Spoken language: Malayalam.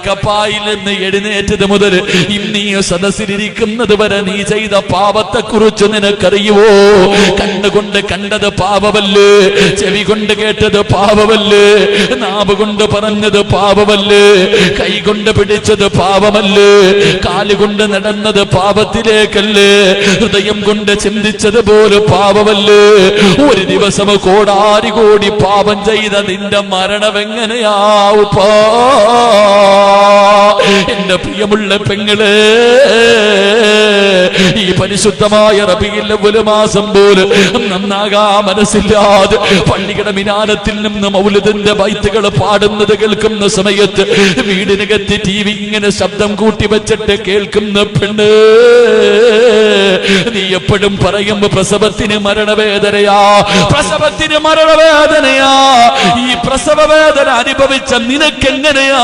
കപ്പായിൽ നിന്ന് എഴുന്നേറ്റത് മുതൽ ഇന്നീ സദസ്സിലിരിക്കുന്നത് വരെ നീ ചെയ്ത പാപത്തെ കുറിച്ച് നിനക്കറിയുവോ? കണ്ണുകൊണ്ട് കണ്ടത് പാപമല്ലേ, ചെവി കൊണ്ട് കേട്ടത് പാപമല്ലേ, നാവ് കൊണ്ട് പറഞ്ഞത് പാപമല്ലേ, കൈ കൊണ്ട് പിടിച്ചത് പാപമല്ലേ, കാലുകൊണ്ട് നടന്നത് പാപത്തിലേക്കല്ലേ, ഹൃദയം കൊണ്ട് ചിന്തിച്ചത് പോലെ പാപമല്ലേ? ഒരു ദിവസം കോടാരി കോടി പാപം ചെയ്ത നിന്റെ മരണം എങ്ങനെയാവുപ്പാ? എന്റെ പ്രിയമുള്ള പെങ്ങളെ, ഈ പരിശുദ്ധമായ റബീഉൽ അവ്വൽ മാസം പോലും നന്നാകാ മനസ്സില്ലാതെ പള്ളിയുടെ മിനാരത്തിൽ നിന്ന് മൗലിദിന്റെ ബൈത്തുകൾ പാടുന്നത് കേൾക്കുന്ന സമയത്ത് വീടിനകത്ത് ടിവി ഇങ്ങനെ ശബ്ദം കൂട്ടി വെച്ചിട്ട് കേൾക്കുന്ന പെണ്ണ്, നീ എപ്പോഴും പറയും പ്രസവത്തിന് മരണവേദനയാ, പ്രസവത്തിന് മരണവേദനയാ. ഈ പ്രസവ വേദന അനുഭവിച്ച നിനക്കെങ്ങനെയാ